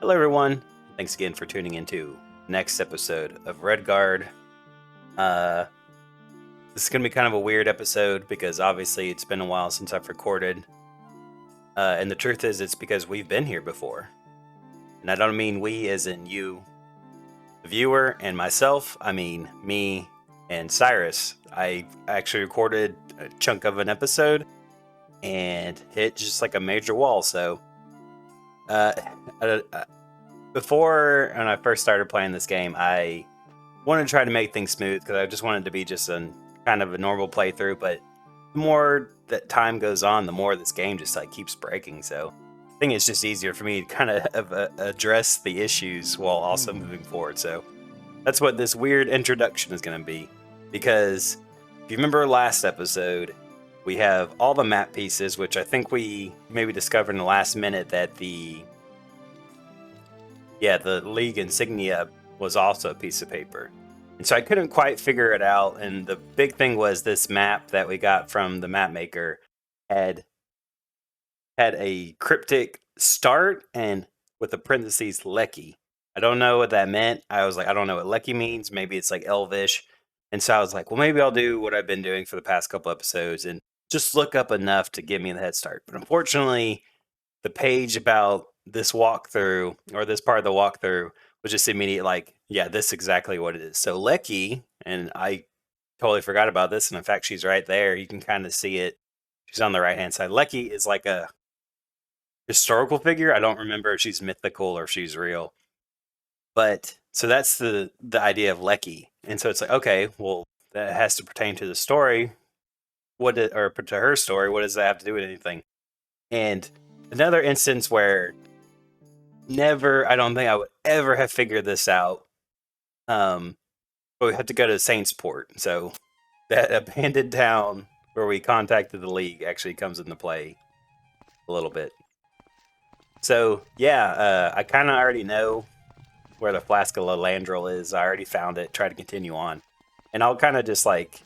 Hello, everyone. Thanks again for tuning into the next episode of Redguard. Uh, this is going to be kind of a weird episode because obviously it's been a while since I've recorded. And the truth is, it's because we've been here before. And I don't mean we as in you, the viewer, and myself. I mean me and Cyrus. I actually recorded a chunk of an episode and hit just like a major wall. So, uh, before when I first started playing this game, I wanted to try to make things smooth because I just wanted to be just a kind of a normal playthrough. But the more that time goes on, the more this game just like keeps breaking. So I think it's just easier for me to kind of address the issues while also moving forward. So that's what this weird introduction is going to be. Because if you remember last episode, we have all the map pieces, which I think we maybe discovered in the last minute that the League insignia was also a piece of paper. And so I couldn't quite figure it out. And the big thing was this map that we got from the map maker had a cryptic start and with the parentheses Lecky. I don't know what that meant. I was like, I don't know what Lecky means. Maybe it's like Elvish. And so I was like, well, maybe I'll do what I've been doing for the past couple episodes and just look up enough to give me the head start. But unfortunately, the page about this walkthrough or this part of the walkthrough was just immediate like, yeah, this is exactly what it is. So Lecky, and I totally forgot about this, and in fact, she's right there. You can kind of see it. She's on the right-hand side. Lecky is like a historical figure. I don't remember if she's mythical or if she's real. But so that's the idea of Lecky. And so it's like, okay, well, that has to pertain to the story. Or to her story, what does that have to do with anything? And another instance where I don't think I would ever have figured this out. But we had to go to Saintsport. So that abandoned town where we contacted the League actually comes into play a little bit. So yeah, I kind of already know where the Flask of Lalandril is. I already found it. Try to continue on. And I'll kind of just like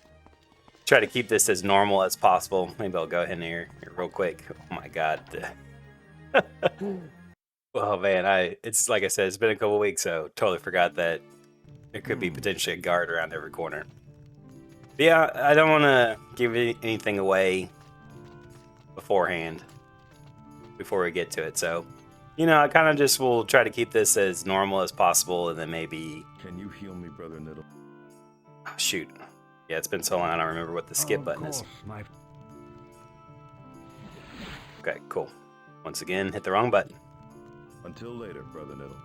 try to keep this as normal as possible. Maybe I'll go ahead here real quick. Oh my god. Oh man, it's like I said, it's been a couple weeks, so totally forgot that there could be potentially a guard around every corner. But yeah, I don't want to give anything away beforehand before we get to it. So, I kind of just will try to keep this as normal as possible, and then maybe. Can you heal me, Brother Niddle? Oh, shoot. Yeah, it's been so long, I don't remember what the skip button is. Okay, cool. Once again, hit the wrong button. Until later, Brother Niddle.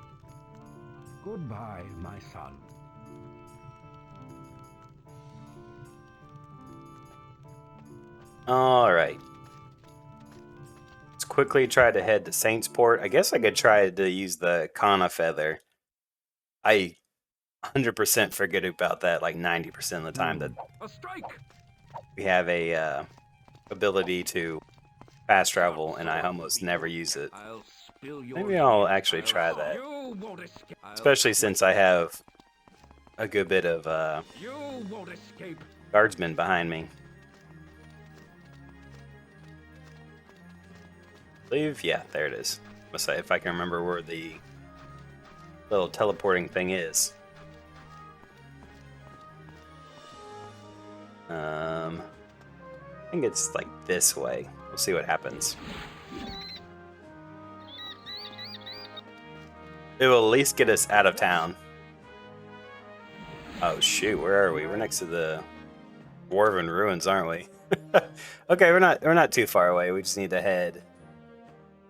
Goodbye, my son. All right. Let's quickly try to head to Saintsport. I guess I could try to use the Kana feather. I 100% forget about that like 90% of the time that we have a ability to fast travel, and I almost never use it. Maybe I'll actually try that. Especially since I have a good bit of guardsmen behind me. I believe, yeah, there it is. Let's say if I can remember where the little teleporting thing is. I think it's like this way. We'll see what happens. It will at least get us out of town. Oh shoot, where are we? We're next to the Dwarven ruins, aren't we? Okay, we're not too far away. We just need to head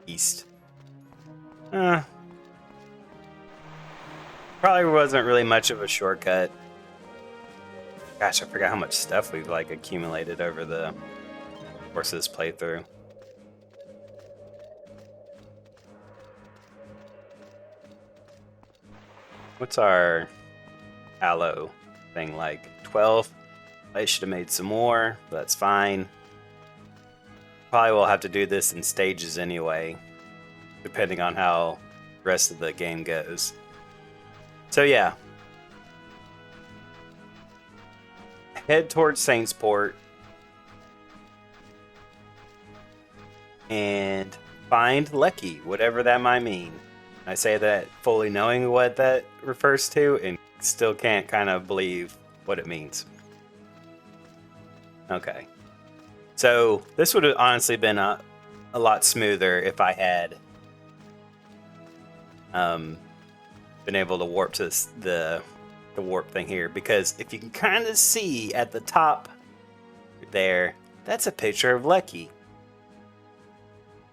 east. Probably wasn't really much of a shortcut. Gosh, I forgot how much stuff we've like accumulated over the course of this playthrough. What's our aloe thing like? 12? I should have made some more, but that's fine. Probably will have to do this in stages anyway, depending on how the rest of the game goes. So yeah. Head towards Saintsport. And find Lecky, whatever that might mean. I say that fully knowing what that refers to and still can't kind of believe what it means. Okay. So this would have honestly been a lot smoother if I had been able to warp to the warp thing here, because if you can kind of see at the top there, that's a picture of Lecky.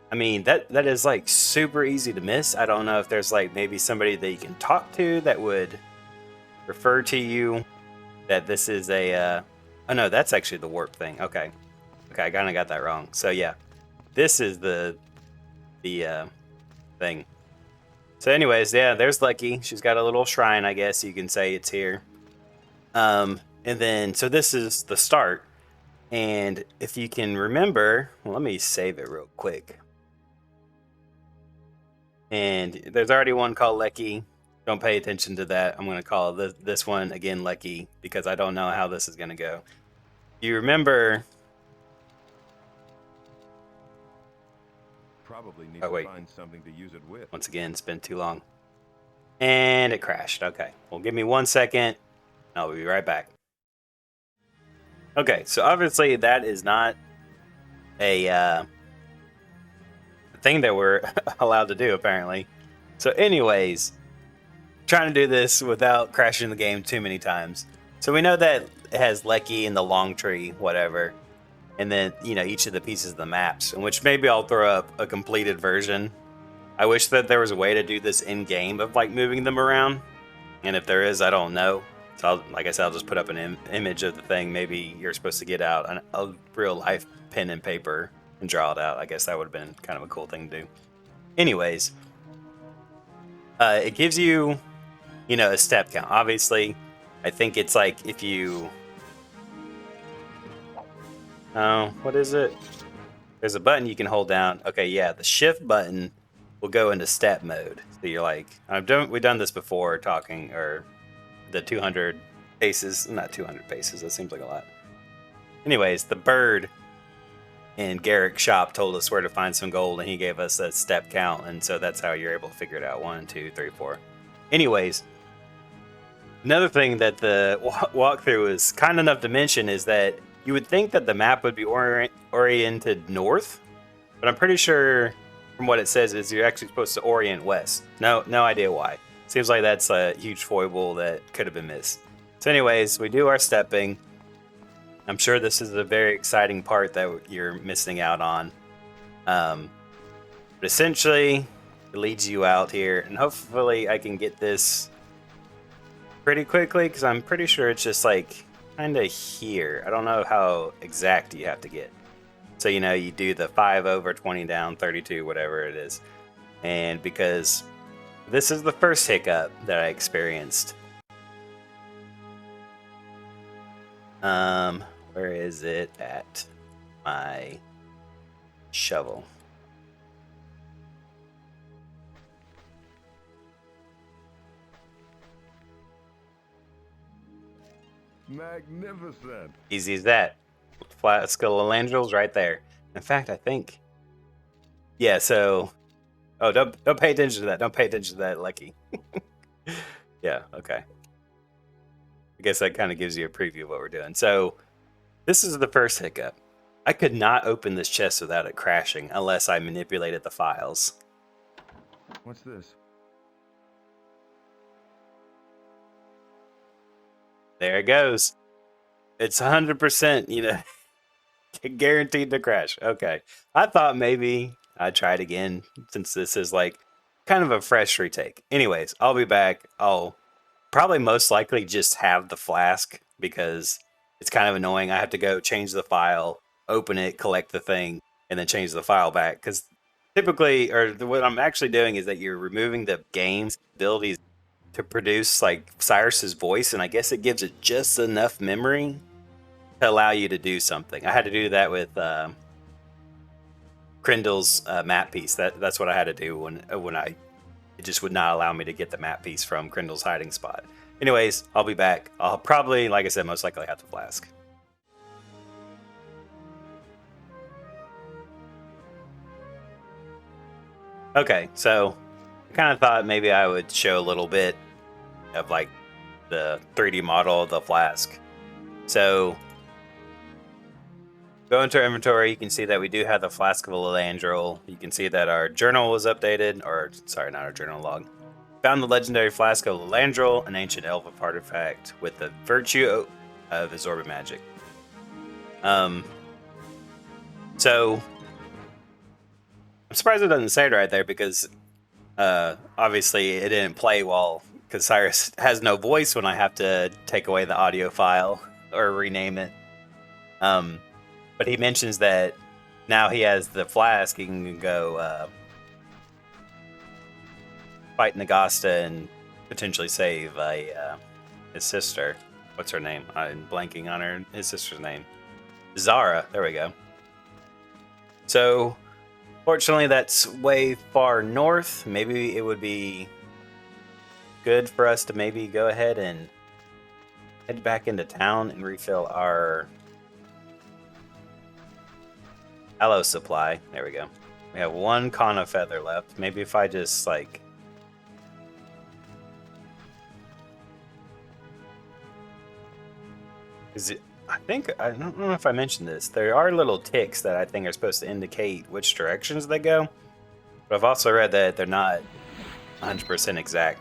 I mean, that is like super easy to miss. I don't know if there's like maybe somebody that you can talk to that would refer to you that this is a oh no, that's actually the warp thing. Okay, I kind of got that wrong. So yeah, this is the thing. So anyways, yeah, there's Lucky. She's got a little shrine, I guess you can say it's here. And then so this is the start. And if you can remember, well, let me save it real quick. And there's already one called Lecky. Don't pay attention to that. I'm going to call this one again Lecky because I don't know how this is going to go. You remember? Probably need to find something to use it with. Once again, it's been too long. And it crashed. Okay. Well, give me 1 second. I'll be right back. Okay, so obviously that is not a thing that we're allowed to do, apparently. So anyways, trying to do this without crashing the game too many times. So we know that it has Lecky and the long tree, whatever. And then, you know, each of the pieces of the maps, in which maybe I'll throw up a completed version. I wish that there was a way to do this in-game of, like, moving them around. And if there is, I don't know. So, like I said, I'll just put up an image of the thing. Maybe you're supposed to get out a real-life pen and paper and draw it out. I guess that would have been kind of a cool thing to do. Anyways, it gives you, you know, a step count. Obviously, I think it's like if you... Oh, what is it? There's a button you can hold down. Okay, yeah, the shift button will go into step mode. So you're like, we've done this before, talking, or the 200 paces, not 200 paces, that seems like a lot. Anyways, the bird in Garrick's shop told us where to find some gold, and he gave us a step count, and so that's how you're able to figure it out. 1, 2, 3, 4. Anyways, another thing that the walkthrough is kind enough to mention is that you would think that the map would be oriented north, but I'm pretty sure from what it says is you're actually supposed to orient west. No idea why. Seems like that's a huge foible that could have been missed. So anyways, we do our stepping. I'm sure this is a very exciting part that you're missing out on. But essentially, it leads you out here, and hopefully I can get this pretty quickly because I'm pretty sure it's just like kind of here. I don't know how exact you have to get. So, you know, you do the 5 over, 20 down, 32, whatever it is. And because this is the first hiccup that I experienced. Where is it at my shovel? Magnificent. Easy as that. Flat skull of angels right there. In fact, I think. Yeah. So. Oh, don't pay attention to that. Don't pay attention to that, Lucky. Yeah. Okay. I guess that kind of gives you a preview of what we're doing. So, this is the first hiccup. I could not open this chest without it crashing unless I manipulated the files. What's this? There it goes. It's 100%, you know, guaranteed to crash. Okay. I thought maybe I'd try it again since this is like kind of a fresh retake. Anyways, I'll be back. I'll probably most likely just have the flask because it's kind of annoying. I have to go change the file, open it, collect the thing, and then change the file back. Because typically, or what I'm actually doing is that you're removing the game's abilities to produce like Cyrus's voice, and I guess it gives it just enough memory to allow you to do something. I had to do that with Krindle's map piece. That's what I had to do when it just would not allow me to get the map piece from Krindle's hiding spot. Anyways, I'll be back. I'll probably, like I said, most likely have the flask. Okay, so kind of thought maybe I would show a little bit of like the 3D model of the flask. So go into our inventory, you can see that we do have the Flask of Elandril. You can see that our journal was updated, or sorry, not our journal log. Found the legendary Flask of Elandril, an ancient elf artifact with the virtue of absorbent magic. So I'm surprised it doesn't say it right there because obviously it didn't play well because Cyrus has no voice when I have to take away the audio file or rename it. But he mentions that now he has the flask, he can go fight Nagasta and potentially save his sister. What's her name? I'm blanking on his sister's name. Zara. There we go. So, fortunately, that's way far north. Maybe it would be good for us to maybe go ahead and head back into town and refill our aloe supply. There we go. We have one Kana feather left. Maybe if I just like I don't know if I mentioned this. There are little ticks that I think are supposed to indicate which directions they go. But I've also read that they're not 100% exact.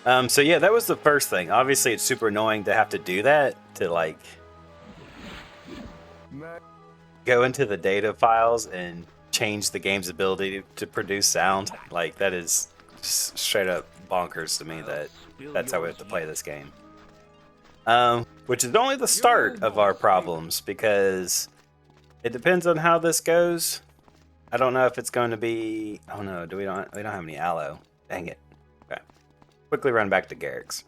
So yeah, that was the first thing. Obviously, it's super annoying to have to do that, to like go into the data files and change the game's ability to produce sound. Like, that is straight up bonkers to me that that's how we have to play this game. Which is only the start of our problems, because it depends on how this goes. I don't know if it's going to be... Oh no, we don't have any aloe. Dang it. Okay. Quickly run back to Garrick's.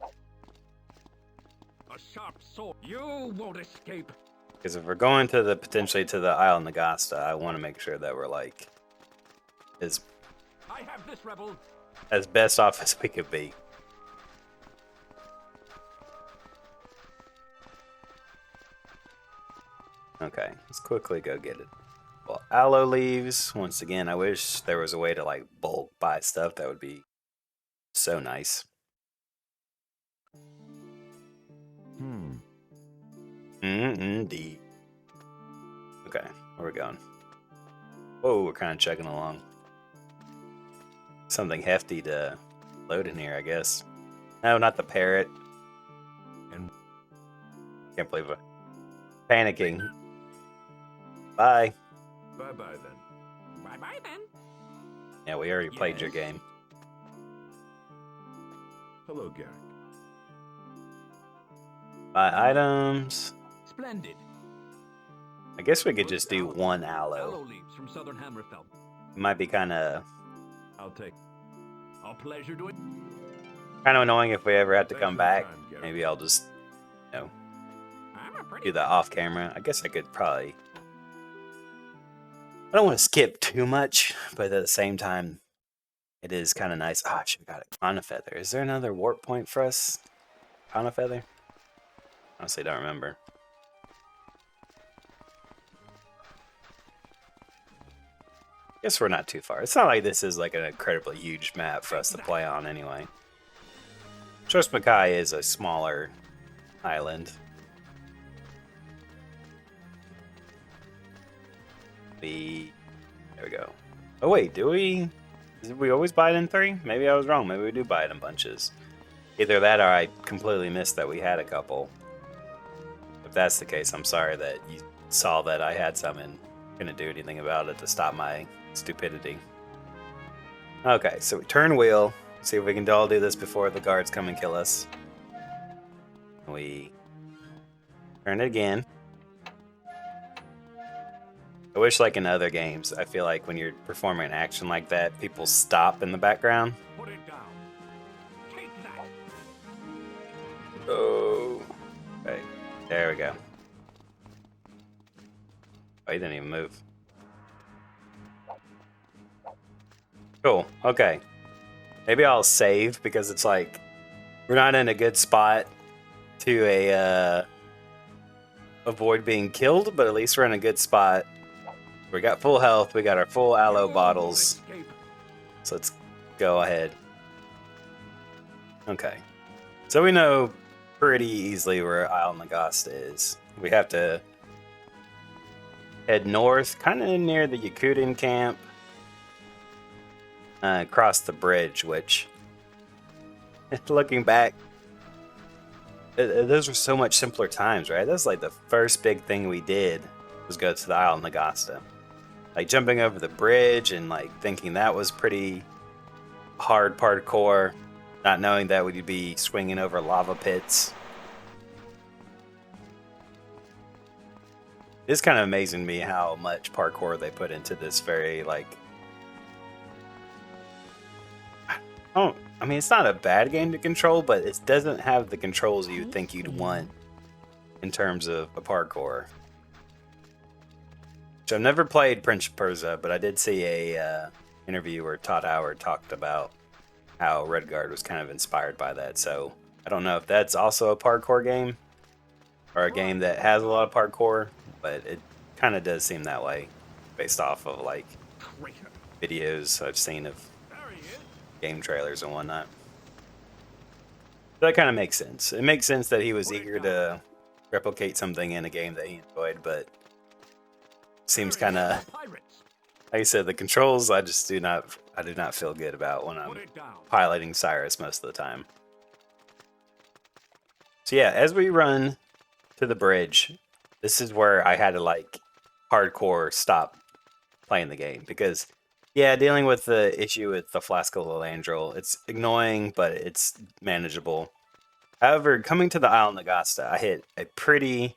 A sharp sword. You won't escape. Because if we're going to potentially to the Isle Nagasta, I want to make sure that we're like I have this, rebel. as best off as we could be. Okay, let's quickly go get it. Well, aloe leaves. Once again, I wish there was a way to like bulk buy stuff. That would be so nice. Indeed. Okay, where are we going? Whoa, we're kind of chugging along. Something hefty to load in here, I guess. No, not the parrot. And can't believe it. Panicking. Bye. Bye-bye then. Bye-bye then. Yeah, we already played your game. Hello, Garrick. Buy items. Splendid. I guess we could just do one aloe. Aloe leaves from Southern Hammerfell. It might be kind of A pleasure doing. annoying if we ever have to Thanks come for your back. time, Garrick. Maybe I'll just, you know, I'm a pretty. do that off camera. I guess I could probably. I don't want to skip too much, but at the same time, it is kind of nice. Oh, I should have got a Kana feather. Is there another warp point for us? Kana feather? Honestly, don't remember. Guess we're not too far. It's not like this is like an incredibly huge map for us to play on anyway. Trostmakai is a smaller island. There we go. Oh wait, do we? Did we always buy it in 3? Maybe I was wrong. Maybe we do buy it in bunches. Either that or I completely missed that we had a couple. If that's the case, I'm sorry that you saw that I had some and couldn't do anything about it to stop my stupidity. Okay, so we turn wheel. See if we can all do this before the guards come and kill us. We turn it again. I wish, like in other games, I feel like when you're performing an action like that, people stop in the background. Put it down. Take that. Oh. Okay, there we go. Oh, he didn't even move. Cool, okay. Maybe I'll save because it's like we're not in a good spot to avoid being killed, but at least we're in a good spot We got full health. We got our full aloe You won't bottles. escape. So let's go ahead. Okay. So we know pretty easily where Isle Nagasta is. We have to head north, kind of near the Yakuten camp. Cross the bridge, which, looking back, those were so much simpler times, right? That was like the first big thing we did was go to the Isle Nagasta. Like jumping over the bridge and like thinking that was pretty hard parkour, not knowing that we'd be swinging over lava pits. It's kind of amazing to me how much parkour they put into this very like. I mean, it's not a bad game to control, but it doesn't have the controls you'd think you'd want in terms of a parkour. So I've never played Prince of Persia, but I did see a interview where Todd Howard talked about how Redguard was kind of inspired by that. So I don't know if that's also a parkour game or a game that has a lot of parkour, but it kind of does seem that way based off of like Traitor. videos I've seen of There he is. game trailers and whatnot. So that kind of makes sense. It makes sense that he was eager to replicate something in a game that he enjoyed, but seems There he kind is, of, the pirates. like I said, the controls I do not feel good about when I'm Put it down. piloting Cyrus most of the time. So yeah, as we run to the bridge, this is where I had to like hardcore stop playing the game because yeah, dealing with the issue with the Flasco Lalandrel, it's annoying, but it's manageable. However, coming to the Isle Nagasta, I hit a pretty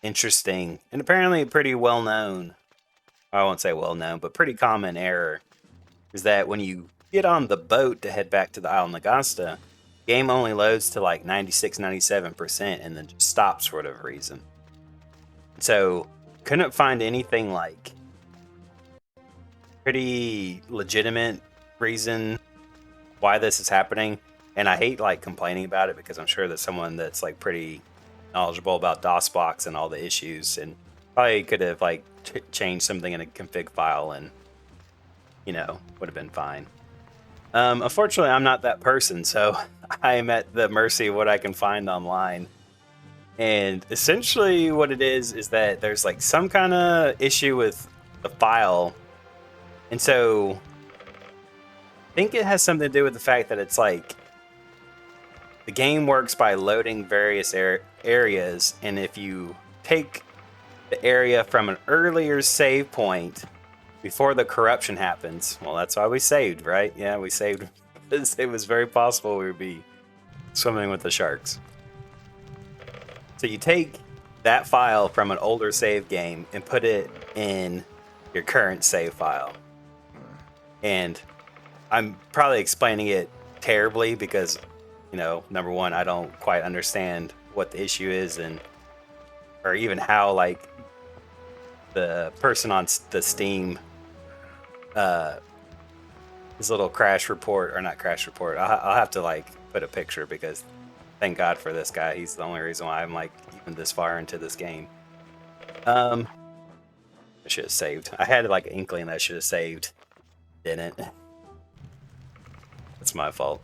interesting and apparently pretty well-known, I won't say well-known, but pretty common error, is that when you get on the boat to head back to the Isle Nagasta, game only loads to like 96, 97% and then just stops for whatever reason. So, couldn't find anything like pretty legitimate reason why this is happening, and I hate like complaining about it because I'm sure that someone that's like pretty knowledgeable about DOSBox and all the issues and probably could have like changed something in a config file and would have been fine. Unfortunately, I'm not that person, so I am at the mercy of what I can find online. And essentially what it is that there's like some kind of issue with the file. And so I think it has something to do with the fact that it's like the game works by loading various areas. And if you take the area from an earlier save point before the corruption happens, well, that's why we saved, right? Yeah, we saved because it was very possible we would be swimming with the sharks. So you take that file from an older save game and put it in your current save file. And I'm probably explaining it terribly because, number one, I don't quite understand what the issue is or even how like the person on the Steam, his little crash report, or not crash report. I'll have to like put a picture because thank God for this guy. He's the only reason why I'm like even this far into this game. I should have saved. I had like an inkling that I should have saved. Didn't. That's my fault.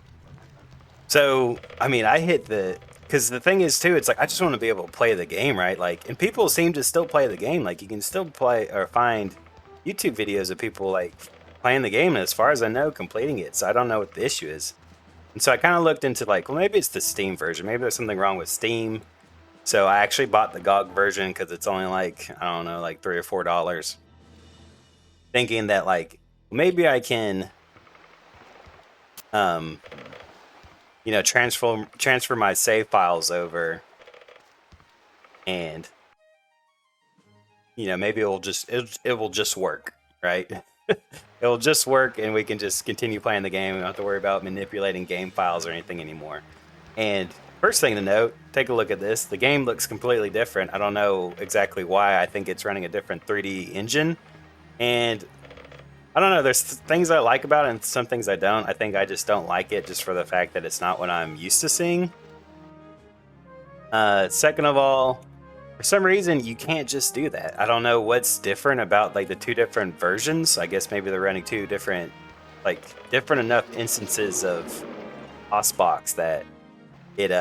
So, I mean, I hit because the thing is too, it's like I just want to be able to play the game, right? Like, and people seem to still play the game. Like, you can still play or find YouTube videos of people like playing the game, and as far as I know, completing it. So I don't know what the issue is. And so I kind of looked into like, well, maybe it's the Steam version. Maybe there's something wrong with Steam. So I actually bought the GOG version because it's only like, I don't know, like $3 or $4. Thinking that like maybe I can, transfer my save files over, and maybe it will just work, right? It will just work, and we can just continue playing the game. We don't have to worry about manipulating game files or anything anymore. And first thing to note, take a look at this. The game looks completely different. I don't know exactly why. I think it's running a different 3D engine, and I don't know. There's things I like about it and some things I don't. I think I just don't like it just for the fact that it's not what I'm used to seeing. Second of all, For some reason, you can't just do that. I don't know what's different about like the two different versions. I guess maybe they're running two different, like different enough instances of box that it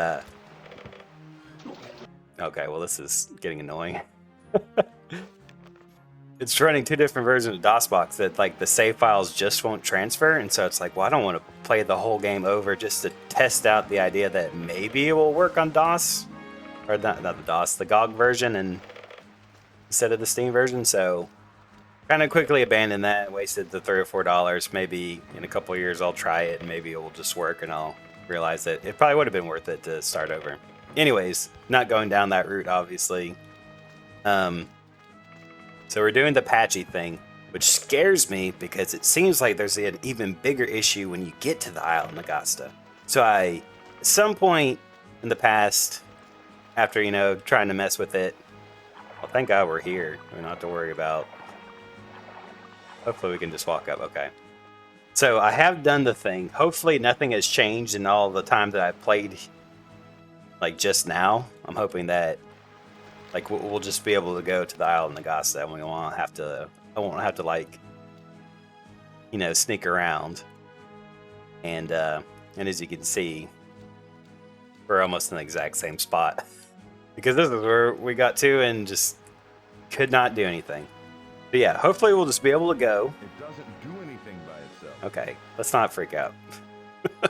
Okay, well this is getting annoying. It's running two different versions of DOSBox that like the save files just won't transfer, and so it's like, well, I don't want to play the whole game over just to test out the idea that maybe it will work on DOS, or not the DOS, the GOG version, and instead of the Steam version. So kind of quickly abandoned that, wasted the $3 or $4. Maybe in a couple of years I'll try it, and maybe it will just work, and I'll realize that it probably would have been worth it to start over. Anyways, not going down that route, obviously. So we're doing the patchy thing, which scares me because it seems like there's an even bigger issue when you get to the Isle of Nagasta. So at some point in the past, after, trying to mess with it, well, thank God we're here. We don't have to worry about... Hopefully we can just walk up. Okay. So I have done the thing. Hopefully nothing has changed in all the time that I've played, like just now. I'm hoping that like we'll just be able to go to the Isle of Nagasta, and I won't have to like, sneak around. And as you can see, we're almost in the exact same spot because this is where we got to and just could not do anything. But yeah, hopefully we'll just be able to go. It doesn't do anything by itself. Okay, let's not freak out. I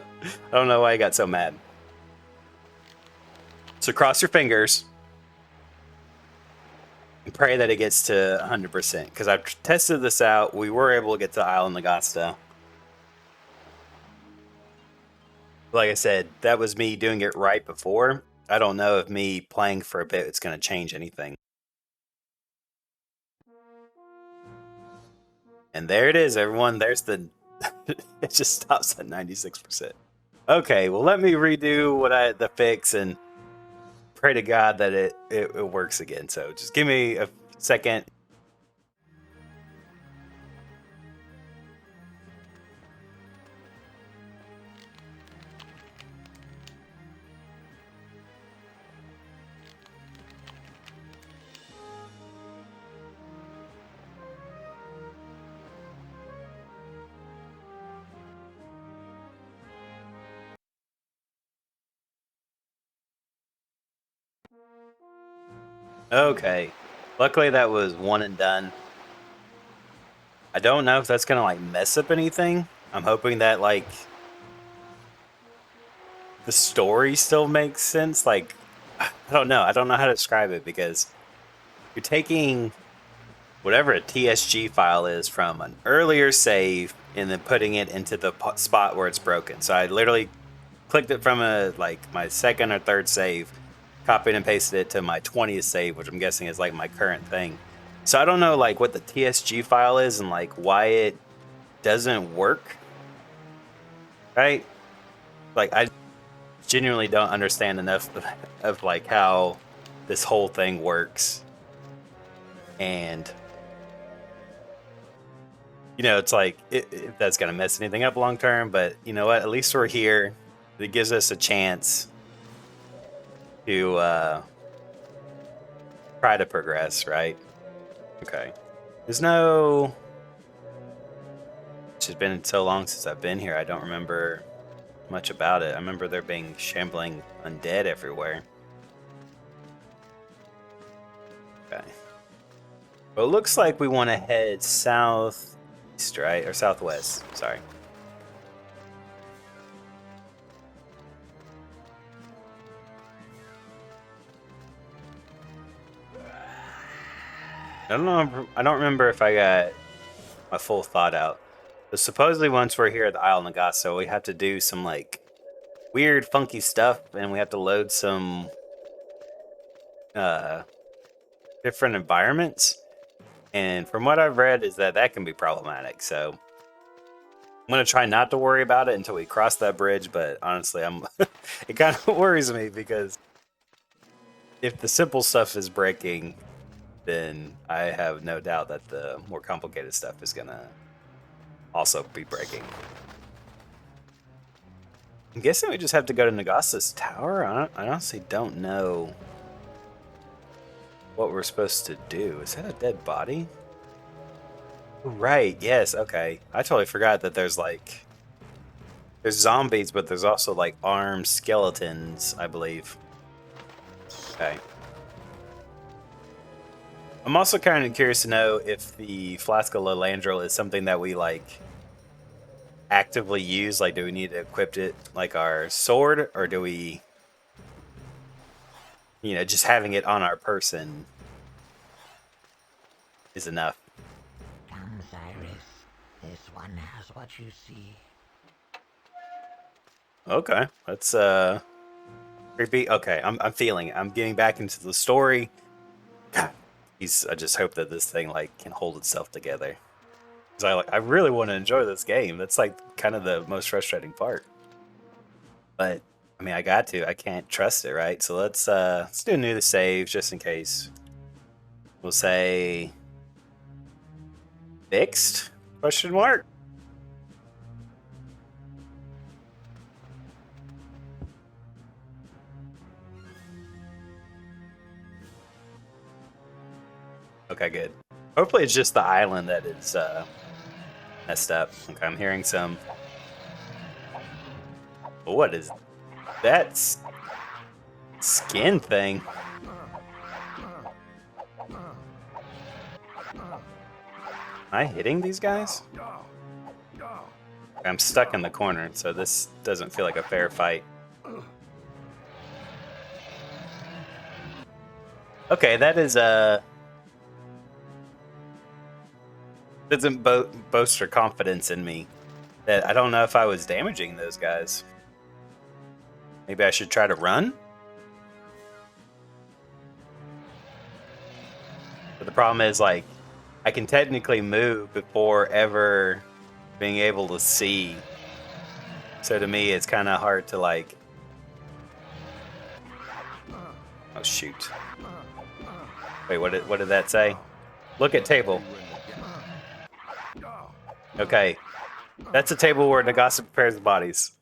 don't know why I got so mad. So cross your fingers and pray that it gets to 100%. Because I've tested this out. We were able to get to the Isle of Nagasta. Like I said, that was me doing it right before. I don't know if me playing for a bit it's going to change anything. And there it is, everyone. There's the... it just stops at 96%. Okay, well, let me redo the fix and pray to God that it works again. So just give me a second. Okay. Luckily that was one and done. I don't know if that's gonna like mess up anything. I'm hoping that like the story still makes sense. Like, I don't know. I don't know how to describe it because you're taking whatever a TSG file is from an earlier save and then putting it into the spot where it's broken. So I literally clicked it from my second or third save, copied and pasted it to my 20th save, which I'm guessing is like my current thing. So I don't know like what the TSG file is and like why it doesn't work. Right? Like I genuinely don't understand enough of like how this whole thing works. And it's like if that's gonna mess anything up long term, but you know what? At least we're here. It gives us a chance to try to progress, right? Okay. It's just been so long since I've been here. I don't remember much about it. I remember there being shambling undead everywhere. Okay. Well, it looks like we want to head southeast, right? Or southwest. Sorry. I don't remember if I got my full thought out. But supposedly once we're here at the Isle of Nagasta, we have to do some like weird funky stuff, and we have to load some different environments. And from what I've read is that can be problematic. So I'm gonna try not to worry about it until we cross that bridge, but honestly it kind of worries me because if the simple stuff is breaking, then I have no doubt that the more complicated stuff is gonna also be breaking. I'm guessing we just have to go to Nagasa's tower. I honestly don't know what we're supposed to do. Is that a dead body? Right, yes, okay. I totally forgot that there's zombies, but there's also like armed skeletons, I believe. Okay. I'm also kind of curious to know if the Flask of Lalandril is something that we like actively use. Like, do we need to equip it like our sword, or do we, just having it on our person is enough? Come, Cyrus. This one has what you see. Okay, that's creepy. Okay, I'm feeling it. I'm getting back into the story. God, I just hope that this thing like can hold itself together. Because I really want to enjoy this game. That's like kind of the most frustrating part. But I mean, I got to. I can't trust it, right? So let's do a new save just in case. We'll say fixed? Question mark. Okay, good. Hopefully it's just the island that is messed up. Okay, I'm hearing some. What is that skin thing? Am I hitting these guys? I'm stuck in the corner, so this doesn't feel like a fair fight. Okay, that is doesn't boast or confidence in me that I don't know if I was damaging those guys. Maybe I should try to run? But the problem is, like, I can technically move before ever being able to see. So to me, it's kind of hard to, like... Oh, shoot. Wait, what did that say? Look at table. Okay. That's a table where Nagasa prepares the bodies.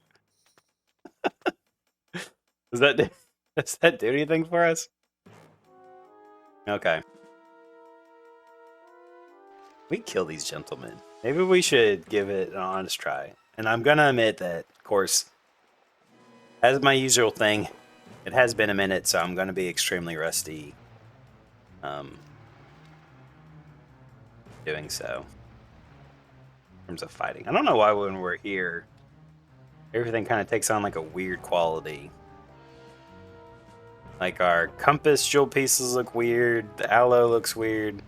does that do anything for us? Okay. We kill these gentlemen. Maybe we should give it an honest try. And I'm gonna admit that, of course, as my usual thing, it has been a minute, so I'm gonna be extremely rusty doing so. In terms of fighting. I don't know why when we're here, everything kind of takes on like a weird quality. Like our compass jewel pieces look weird, the aloe looks weird.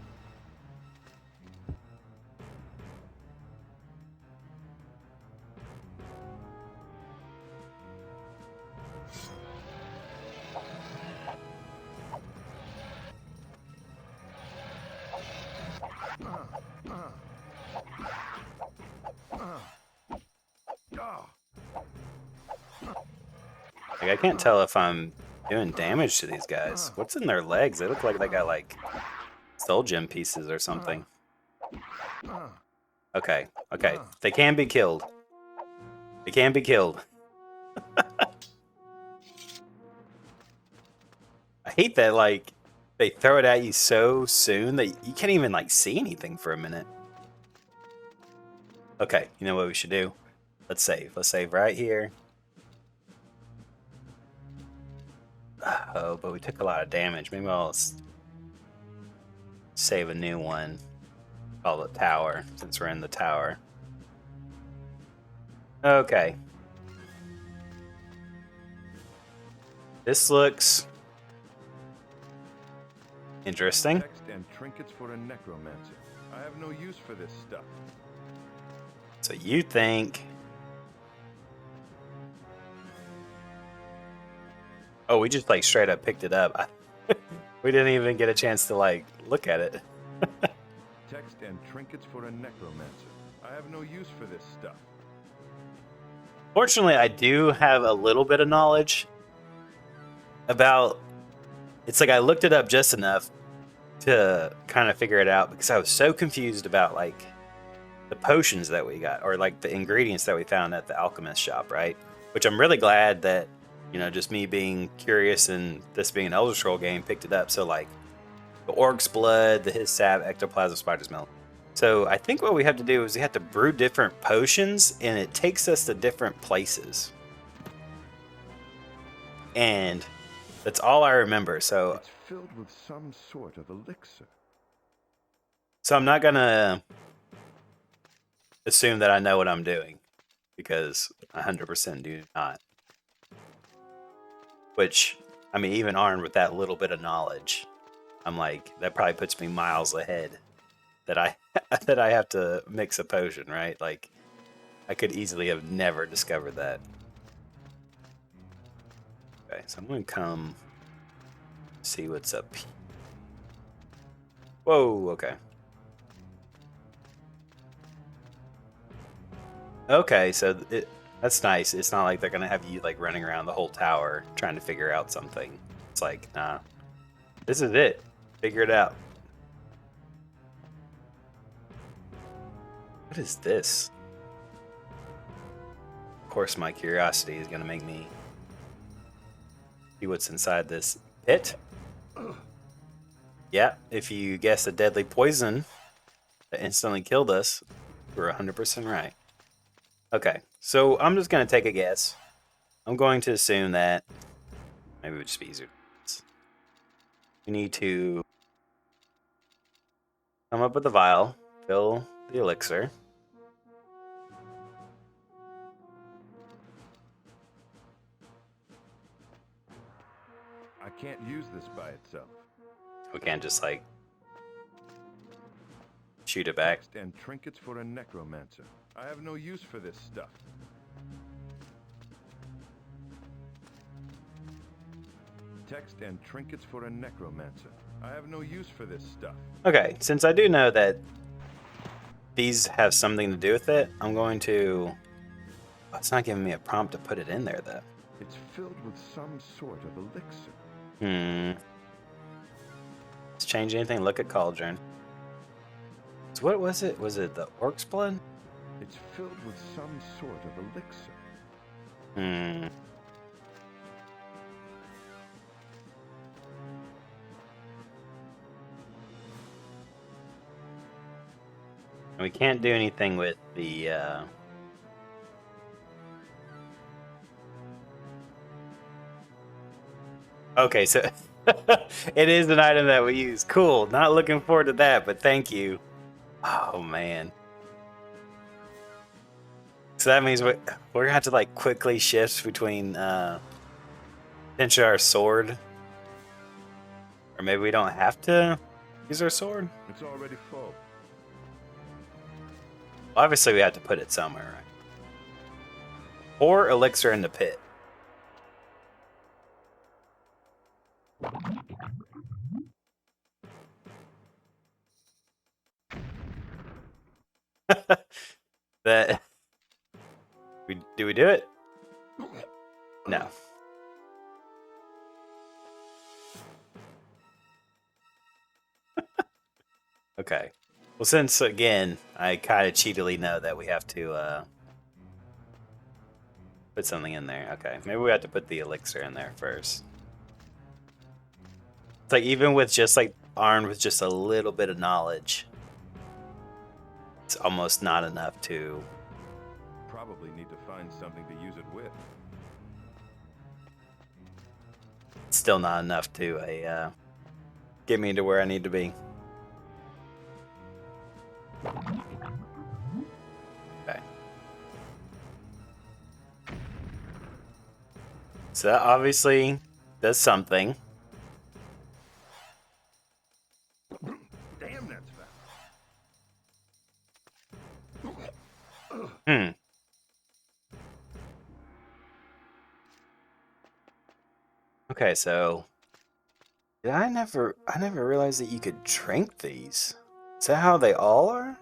Like, I can't tell if I'm doing damage to these guys. What's in their legs? They look like they got like soul gem pieces or something. Okay, okay. They can be killed. They can be killed. I hate that, like, they throw it at you so soon that you can't even like see anything for a minute. Okay, you know what we should do? Let's save. Let's save right here. Oh, but we took a lot of damage. Maybe I'll save a new one. Call it tower, since we're in the tower. Okay. This looks interesting. Text and trinkets for a necromancer. I have no use for this stuff. So you think... Oh, we just like straight up picked it up. We didn't even get a chance to like look at it. Text and trinkets for a necromancer. I have no use for this stuff. Fortunately, I do have a little bit of knowledge about... It's like I looked it up just enough to kind of figure it out because I was so confused about like the potions that we got or like the ingredients that we found at the alchemist shop, right? Which I'm really glad that, you know, just me being curious and this being an Elder Scroll game picked it up. So like the orc's blood, the his sap, ectoplasm, spider's milk. So I think what we have to do is we have to brew different potions, and it takes us to different places. And that's all I remember. So It's filled with some sort of elixir. I'm not gonna assume that I know what I'm doing, because 100% do not. Which, I mean, even armed with that little bit of knowledge, I'm like, that probably puts me miles ahead. That I that I have to mix a potion, right? Like, I could easily have never discovered that. Okay, so I'm gonna come see what's up here. Whoa, okay. Okay, so that's nice. It's not like they're gonna have you like running around the whole tower trying to figure out something. It's like, nah, this is it. Figure it out. What is this? Of course, my curiosity is gonna make me see what's inside this pit. Yeah, if you guessed a deadly poison that instantly killed us, we're 100% right. Okay, so I'm just going to take a guess. I'm going to assume that maybe it would just be easier. We need to come up with a vial, fill the elixir. I can't use this by itself. We can't just like shoot it back. Text and trinkets for a necromancer. I have no use for this stuff. Text and trinkets for a necromancer. I have no use for this stuff. Okay, since I do know that these have something to do with it, I'm going to... Oh, it's not giving me a prompt to put it in there, though. It's filled with some sort of elixir. Let's change anything. Look at Cauldron. So what was it? Was it the orc's blood? It's filled with some sort of elixir. We can't do anything with the... Okay, so it is an item that we use. Cool. Not looking forward to that, but thank you. Oh, man. So that means we're gonna have to like quickly shift between potentially our sword, or maybe we don't have to use our sword. It's already full. Well, obviously, we have to put it somewhere, right? Or elixir in the pit. That do we do it? No. Okay. Well, since again I kind of cheatily know that we have to put something in there. Okay, maybe we have to put the elixir in there first. It's like even with just like armed with just a little bit of knowledge, it's almost not enough to. Probably need to find something to use it with. It's still not enough to get me to where I need to be. Okay. So that obviously does something. Damn, that's fast. Okay, so I never realized that you could drink these. Is that how they all are?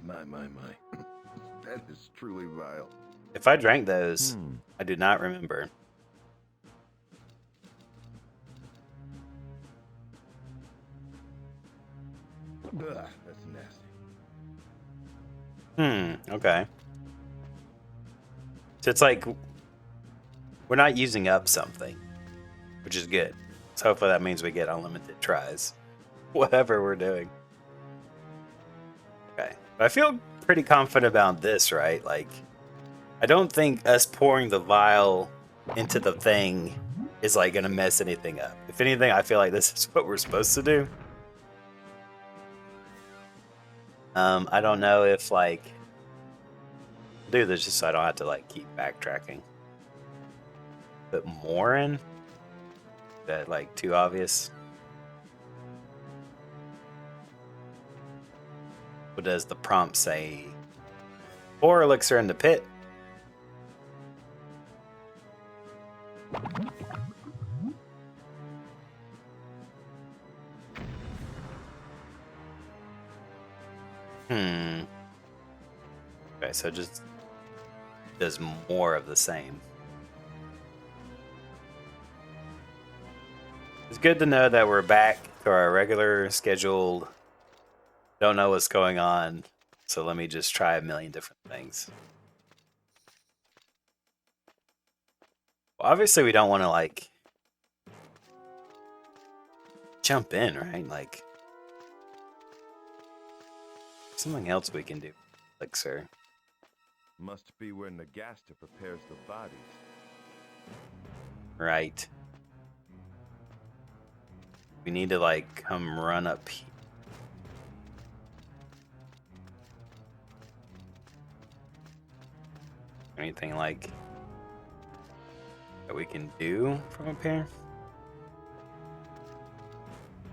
My. That is truly vile. If I drank those, I do not remember. Ugh, that's nasty. Okay. So it's like we're not using up something, which is good. So hopefully that means we get unlimited tries, whatever we're doing. Okay, but I feel pretty confident about this, right? Like, I don't think us pouring the vial into the thing is like gonna mess anything up. If anything, I feel like this is what we're supposed to do. I don't know if like do this just so I don't have to like keep backtracking. Put more in? Is that like too obvious? What does the prompt say? Pour elixir in the pit. Okay, so just does more of the same. It's good to know that we're back to our regular scheduled. Don't know what's going on, so let me just try a million different things. Well, obviously, we don't want to like jump in, right? Like something else we can do. Elixir. Must be where Nagasta prepares the bodies. Right. We need to like come run up here. Anything like that we can do from up here?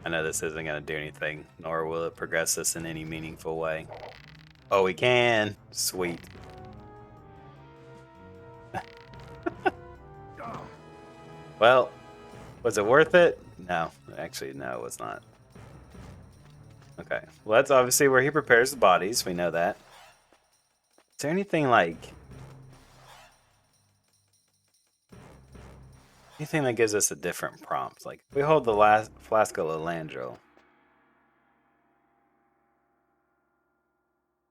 I know this isn't going to do anything, nor will it progress us in any meaningful way. Oh, we can. Sweet. Well, was it worth it? No. Actually, no, it was not. Okay. Well, that's obviously where he prepares the bodies. We know that. Is there anything like... anything that gives us a different prompt? Like, if we hold the last flask of Lalandro.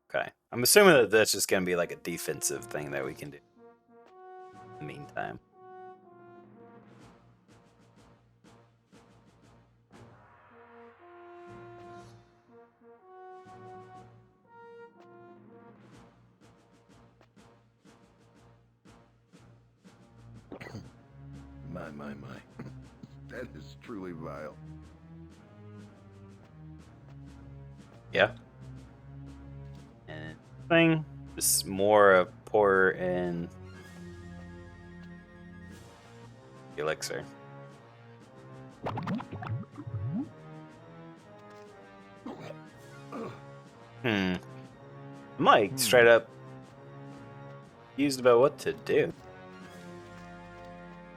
Okay. I'm assuming that that's just going to be like a defensive thing that we can do in the meantime. My. That is truly vile. Yeah. And thing, just more of pour in elixir. I'm like straight up confused about what to do.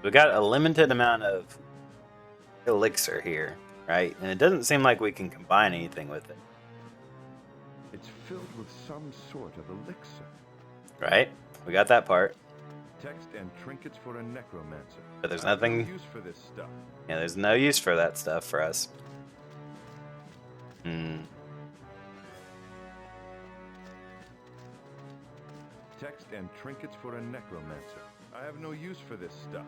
We got a limited amount of elixir here, right? And it doesn't seem like we can combine anything with it. It's filled with some sort of elixir. Right? We got that part. Text and trinkets for a necromancer. But there's I have no nothing... use for this stuff. yeah, there's no use for that stuff for us. Text and trinkets for a necromancer. I have no use for this stuff.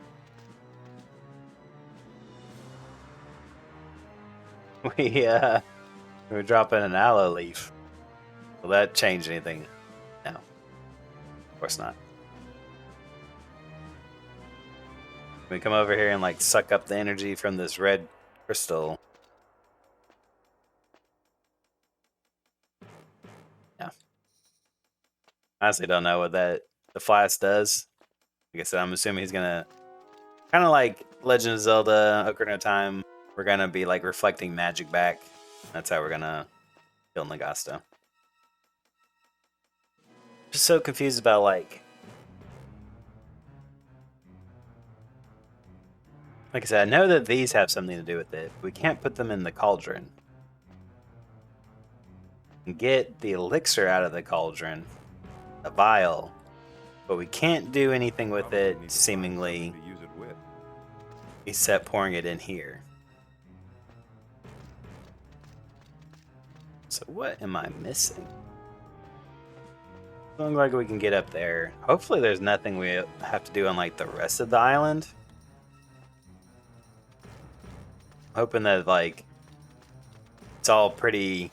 We're dropping an aloe leaf. Will that change anything? No. Of course not. Can we come over here and like suck up the energy from this red crystal? No. Honestly don't know what the flask does. Like I said, I'm assuming he's gonna kind of like Legend of Zelda, Ocarina of Time. We're gonna be like reflecting magic back. That's how we're gonna kill Nagasta. Just so confused about like I said, I know that these have something to do with it. We can't put them in the cauldron. And get the elixir out of the cauldron, a vial, but we can't do anything with it seemingly To use it with. except pouring it in here. So what am I missing? Doesn't look like we can get up there. Hopefully there's nothing we have to do on like the rest of the island. Hoping that like it's all pretty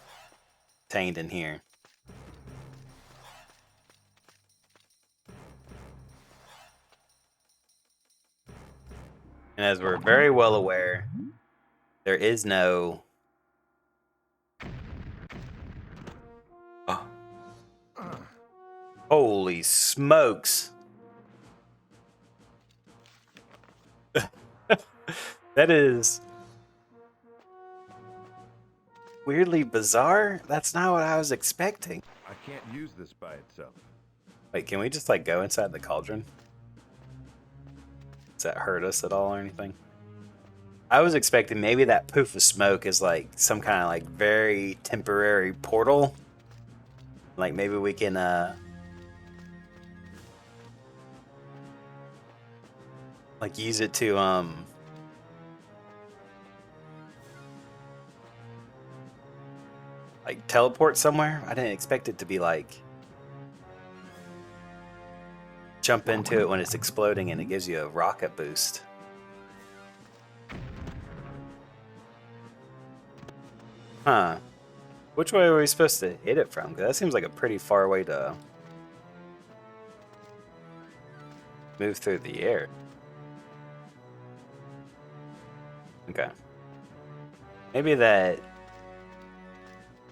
contained in here. And as we're very well aware, there is no... Oh. Holy smokes. That is weirdly bizarre. That's not what I was expecting. I can't use this by itself. Wait, can we just like go inside the cauldron? Does that hurt us at all or anything? I was expecting maybe that poof of smoke is like some kind of like very temporary portal. Like maybe we can like use it to like teleport somewhere. I didn't expect it to be like jump into it when it's exploding and it gives you a rocket boost. Huh. Which way are we supposed to hit it from? 'Cause that seems like a pretty far way to move through the air. Okay. Maybe that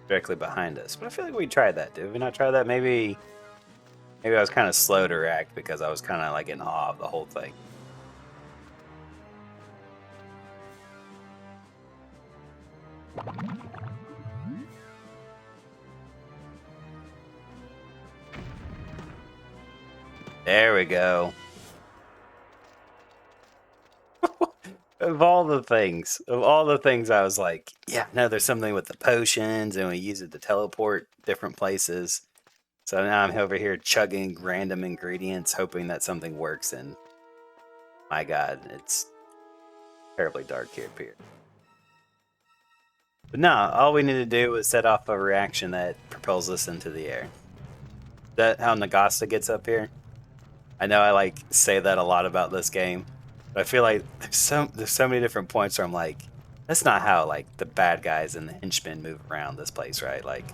directly behind us. But I feel like we tried that. Did we not try that? Maybe I was kind of slow to react because I was kind of like in awe of the whole thing. There we go. Of all the things, I was like, yeah, no, there's something with the potions and we use it to teleport different places. So now I'm over here chugging random ingredients, hoping that something works, and my God, it's terribly dark here. But no, all we need to do is set off a reaction that propels us into the air. Is that how Nagasta gets up here? I know I like say that a lot about this game, but I feel like there's so many different points where I'm like, that's not how like the bad guys and the henchmen move around this place, right? Like,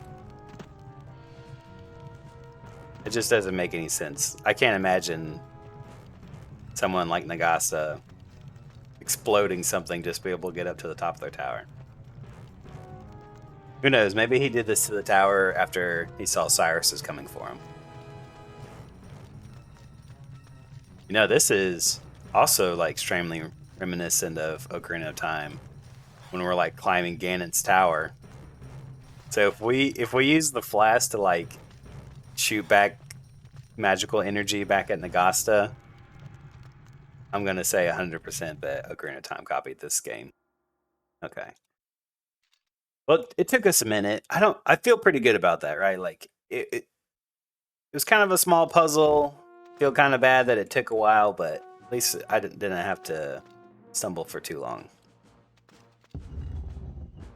it just doesn't make any sense. I can't imagine someone like Nagasa exploding something just to be able to get up to the top of their tower. Who knows? Maybe he did this to the tower after he saw Cyrus is coming for him. You know, this is also like extremely reminiscent of Ocarina of Time when we're like climbing Ganon's tower. So if we use the flask to like shoot back magical energy back at Nagasta, I'm gonna say 100% that Ocarina of Time copied this game. Okay. Well, it took us a minute. I feel pretty good about that, right? Like it was kind of a small puzzle. Feel kind of bad that it took a while, but at least I didn't have to stumble for too long.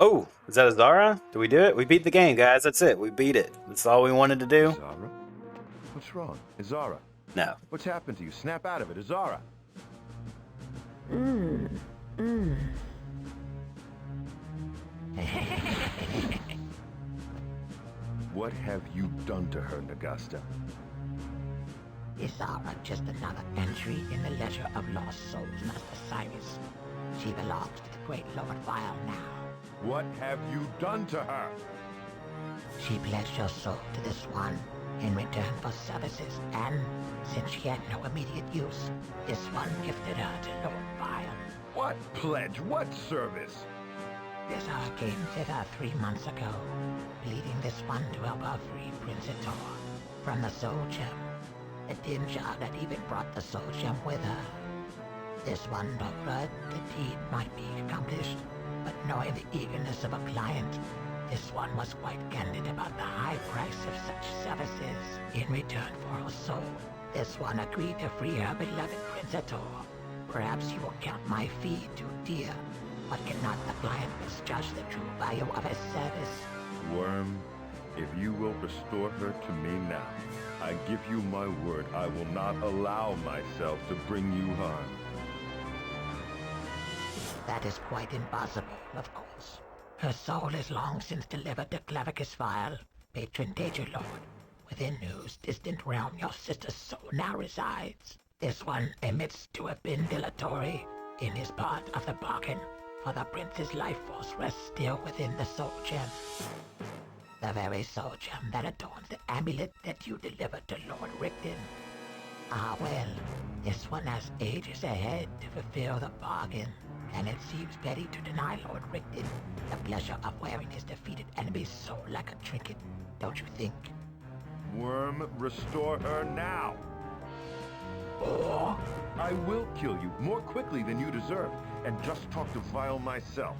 Oh, is that Azara? Did we do it? We beat the game, guys. That's it. We beat it. That's all we wanted to do. Azara? What's wrong? Azara? No. What's happened to you? Snap out of it, Azara. What have you done to her, Nagasta? Isara just another entry in the Ledger of Lost Souls, Master Cyrus. She belongs to the Great Lord Vile now. What have you done to her? She pledged her soul to this one in return for services, and since she had no immediate use, this one gifted her to Lord Vile. What pledge? What service? Isara came thither 3 months ago, leading this one to help her free Prince Itor from the Soul Gem. The dim shard had even brought the Soul Gem with her. This one told her the deed might be accomplished, but knowing the eagerness of a client, this one was quite candid about the high price of such services. In return for her soul, this one agreed to free her beloved Prince Itor. Perhaps you will count my fee too dear, but cannot the client misjudge the true value of his service? Worm, If you will restore her to me now, I give you my word I will not allow myself to bring you harm. That is quite impossible, of course. Her soul is long since delivered to Clavicus Vile, patron danger lord, within whose distant realm your sister's soul now resides. This one admits to have been dilatory in his part of the bargain, for the prince's life force rests still within the soul gem. The very soul gem that adorns the amulet that you delivered to Lord Rigdon. Ah well, this one has ages ahead to fulfill the bargain, and it seems petty to deny Lord Rigdon the pleasure of wearing his defeated enemy's soul like a trinket, don't you think? Worm, restore her now! Or I will kill you more quickly than you deserve, and just talk to Vile myself.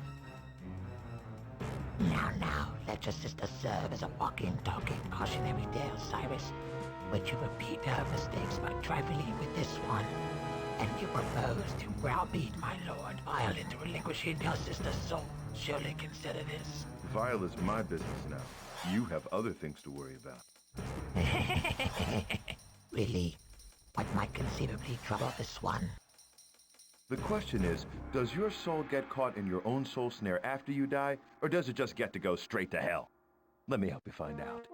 now, let your sister serve as a walking, talking cautionary tale, Cyrus. Would you repeat her mistakes by trifling with this one? And you propose to browbeat my lord Vile into relinquishing your sister's soul. Surely consider this. Vile is my business now. You have other things to worry about. Really? What might conceivably trouble this one? The question is, does your soul get caught in your own soul snare after you die, or does it just get to go straight to hell? Let me help you find out.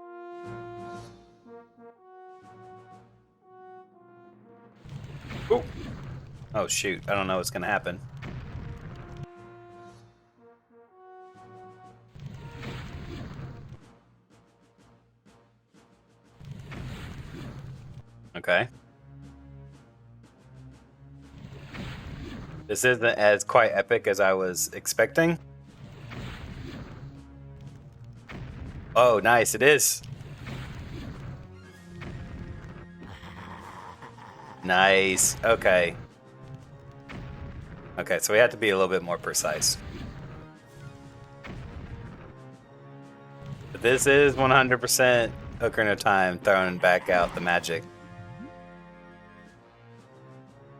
Ooh. Oh shoot, I don't know what's gonna happen. Okay. This isn't as quite epic as I was expecting. Oh, nice, it is. Nice, okay. Okay, so we have to be a little bit more precise. But this is 100% Ocarina of Time throwing back out the magic.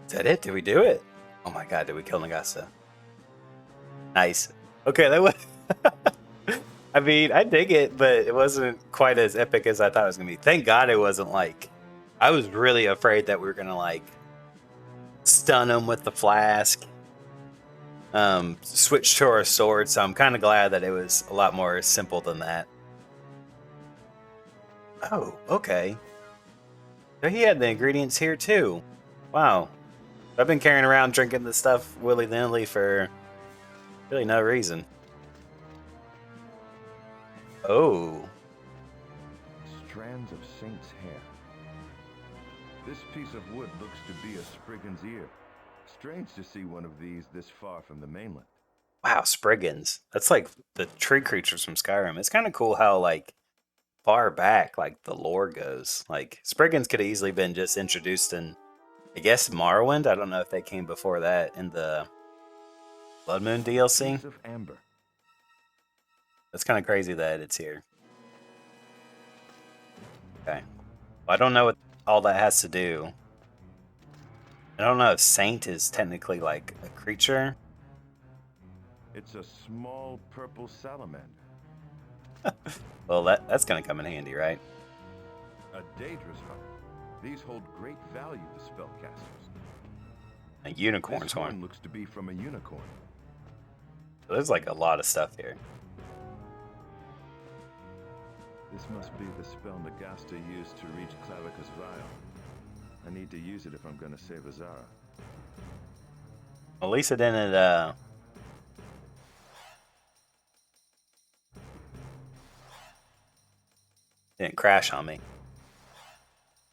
Is that it? Did we do it? Oh my god, did we kill Nagasta? Nice. Okay, that was... I mean, I dig it, but it wasn't quite as epic as I thought it was going to be. Thank god it wasn't like... I was really afraid that we were going to like stun him with the flask. Switch to our sword, so I'm kind of glad that it was a lot more simple than that. Oh, okay. So he had the ingredients here too. Wow. I've been carrying around drinking this stuff willy-nilly for really no reason. Oh. Strands of Saint's hair. This piece of wood looks to be a Spriggan's ear. Strange to see one of these this far from the mainland. Wow, Spriggans. That's like the tree creatures from Skyrim. It's kind of cool how like far back like the lore goes. Like Spriggans could have easily been just introduced in, I guess, Morrowind. I don't know if they came before that in the Blood Moon DLC. Piece of amber. That's kind of crazy that it's here. Okay. Well, I don't know what all that has to do. I don't know if Saint is technically like a creature. It's a small purple salamander. Well, that's going to come in handy, right? A dangerous heart. These hold great value to spellcasters. A unicorn's This horn. horn looks to be from a unicorn. So there's like a lot of stuff here. This must be the spell Nagasta used to reach Clavicus Vile. I need to use it if I'm going to save Azara. At least it didn't, didn't crash on me.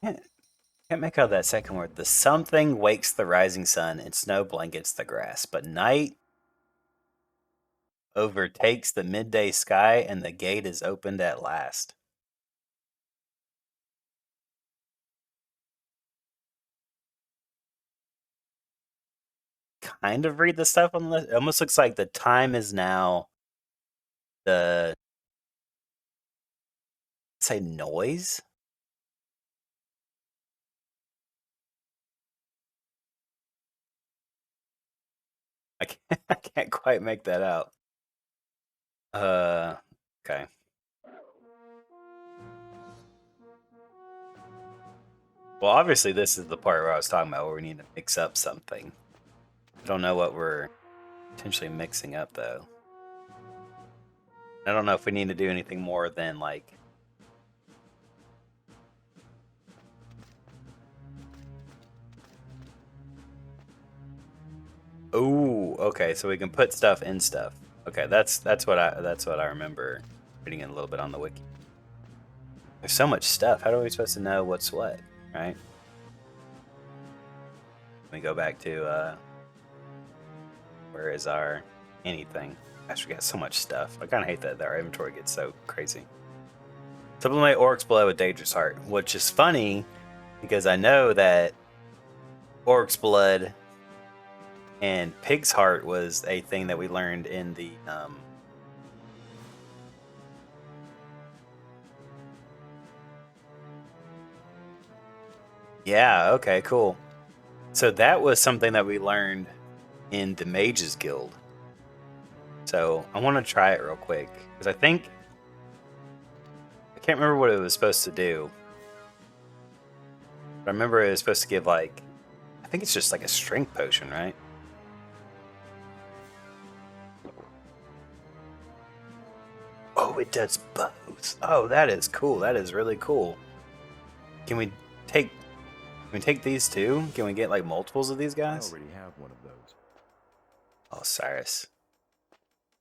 Can't make out that second word. The something wakes the rising sun and snow blankets the grass, but night overtakes the midday sky and the gate is opened at last. Kind of read the stuff on the list. It almost looks like the time is now the say noise. I can't quite make that out. Okay. Well, obviously this is the part where I was talking about where we need to mix up something. I don't know what we're potentially mixing up, though. I don't know if we need to do anything more than, like... Ooh, okay, so we can put stuff in stuff. Okay, that's what I remember reading it a little bit on the wiki. There's so much stuff. How are we supposed to know what's what, right? Let me go back to where is our anything? Gosh, we got so much stuff. I kind of hate that our inventory gets so crazy. Sublimate Orc's Blood with Dangerous Heart, which is funny because I know that Orc's Blood and Pig's Heart was a thing that we learned in the yeah, okay, cool. So that was something that we learned in the Mages Guild. So I want to try it real quick because I can't remember what it was supposed to do. But I remember it was supposed to give I think it's just like a strength potion, right? Oh, it does both. Oh, that is cool. That is really cool. Can we take these too? Can we get like multiples of these guys? I already have one of those. Oh, Cyrus.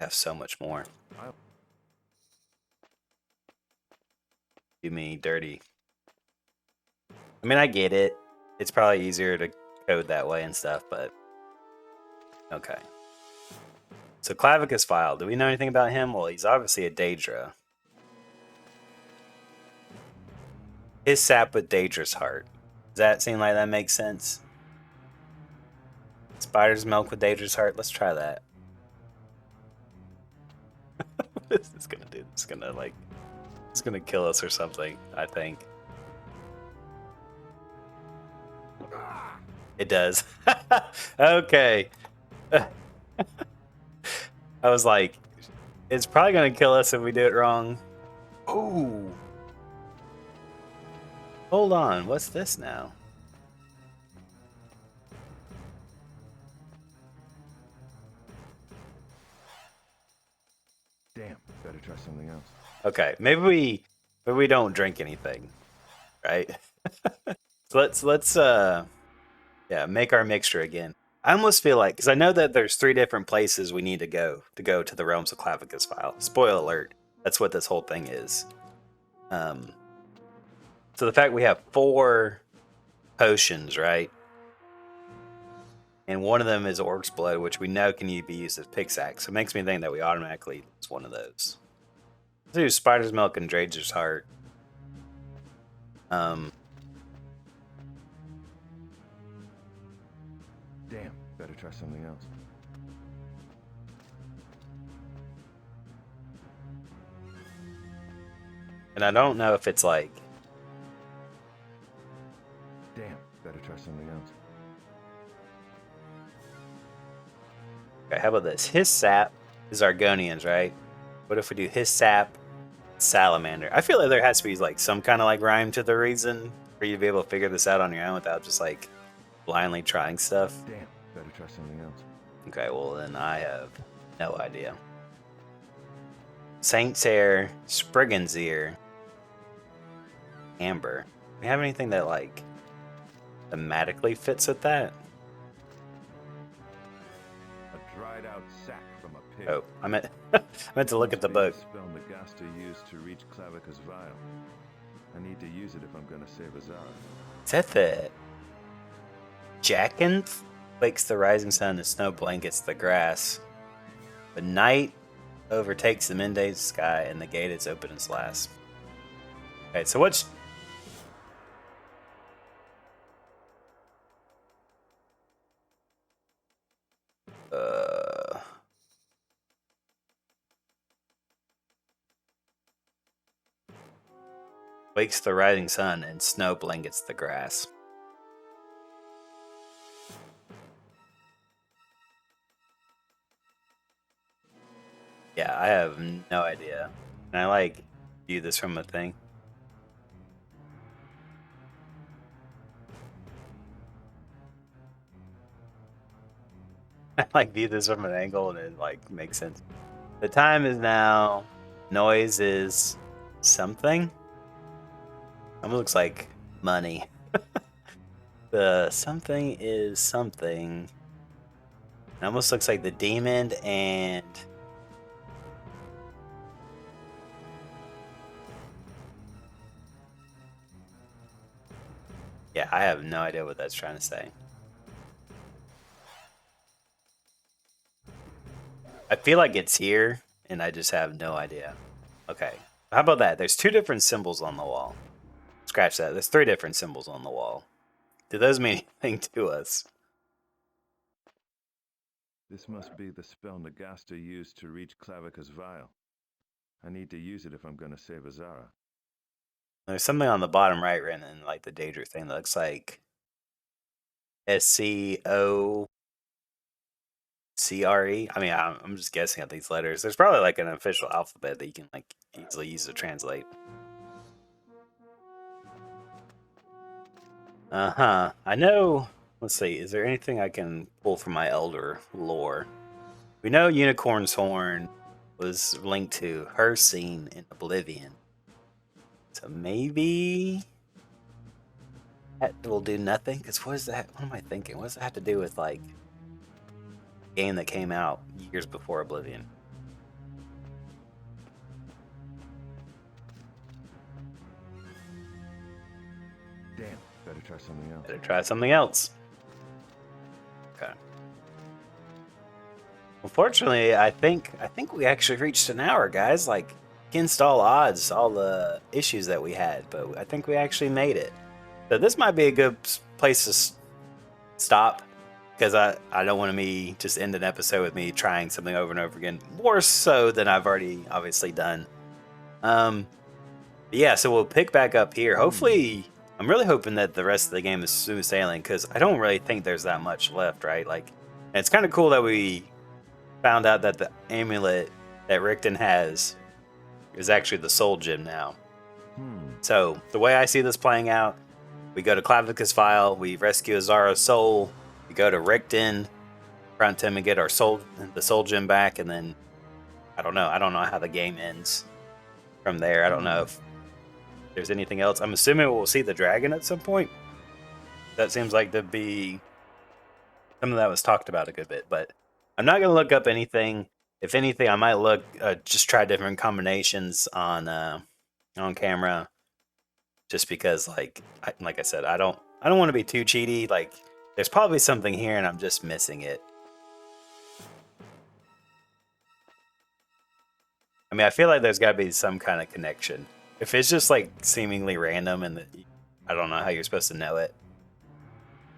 I have so much more. Do me dirty. I mean, I get it. It's probably easier to code that way and stuff, but okay. So Clavicus File, do we know anything about him? Well, he's obviously a Daedra. His sap with Daedra's heart. Does that seem like that makes sense? Spider's milk with Daedra's heart. Let's try that. What is this gonna do? It's gonna kill us or something, I think. It does. Okay. I was like, it's probably gonna kill us if we do it wrong. Ooh. Hold on, what's this now? Damn, better try something else. Okay, maybe we don't drink anything, right? So let's make our mixture again. I almost feel like, because I know that there's 3 different places we need to go to the realms of Clavicus File. Spoiler alert, that's what this whole thing is. So the fact we have 4 potions, right? And one of them is Orc's Blood, which we know can be used as pickaxe. So it makes me think that we automatically use one of those. Let's do Spider's Milk and Daedra's Heart. Damn, better try something else. And I don't know if it's like... Damn, better try something else. Okay, how about this? His sap is Argonians, right? What if we do his sap, salamander? I feel like there has to be like some kind of like rhyme to the reason for you to be able to figure this out on your own without just like blindly trying stuff. Damn, better try something else. Okay, well then I have no idea. Saint's Hair, Spriggan's Ear, Amber. Do we have anything that like thematically fits with that? A dried out sack from a pig. Oh, I meant to look at the book. Spell Nagasta used to reach Clavicus Vial. I need to use it if I'm gonna save Azara. Is that the Jackanth? Wakes the rising sun, the snow blankets the grass. The night overtakes the midday sky, and the gate is open its last. Okay, so what's... Wakes the rising sun, and snow blankets the grass. Yeah, I have no idea. Can I, like, view this from a thing? like view this from an angle and it like makes sense. The time is now. Noise is something. Almost looks like money. The something is something. It almost looks like the demon and yeah, I have no idea what that's trying to say. I feel like it's here, and I just have no idea. Okay, how about that? There's 2 different symbols on the wall. Scratch that. There's 3 different symbols on the wall. Do those mean anything to us? This must be the spell Nagasta used to reach Clavicus Vial. I need to use it if I'm going to save Azara. There's something on the bottom right written in like the Daedra thing that looks like SCOCRE. I mean, I'm just guessing at these letters. There's probably like an official alphabet that you can like easily use to translate. I know. Let's see. Is there anything I can pull from my elder lore? We know Unicorn's Horn was linked to her scene in Oblivion. So maybe that will do nothing. Because what is that? What am I thinking? What does that have to do with like a game that came out years before Oblivion? Damn, better try something else. Better try something else. Okay. Unfortunately, I think we actually reached an hour, guys. Like, against all odds, all the issues that we had, but I think we actually made it. So this might be a good place to stop, because I don't want to just end an episode with me trying something over and over again, more so than I've already obviously done. Yeah, so we'll pick back up here. Hopefully, I'm really hoping that the rest of the game is smooth sailing, because I don't really think there's that much left, right? Like, and it's kind of cool that we found out that the amulet that Richten has is actually the soul gem now. So the way I see this playing out, we go to Clavicus Vial, we rescue Azara's soul, we go to Richten, confront him and get the soul gem back, and then I don't know how the game ends from there. I don't know if there's anything else. I'm assuming we'll see the dragon at some point. That seems like to be something that was talked about a good bit, but I'm not going to look up anything. If anything, I might just try different combinations on camera, just because, like I said, I don't want to be too cheaty. Like, there's probably something here, and I'm just missing it. I mean, I feel like there's got to be some kind of connection. If it's just like seemingly random, and I don't know how you're supposed to know it.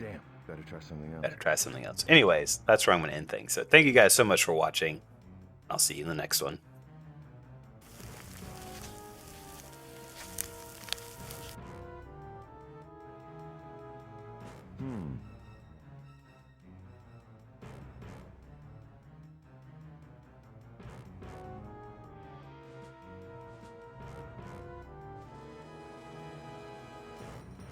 Damn, better try something else. Better try something else. Anyways, that's where I'm going to end things. So thank you guys so much for watching. I'll see you in the next one.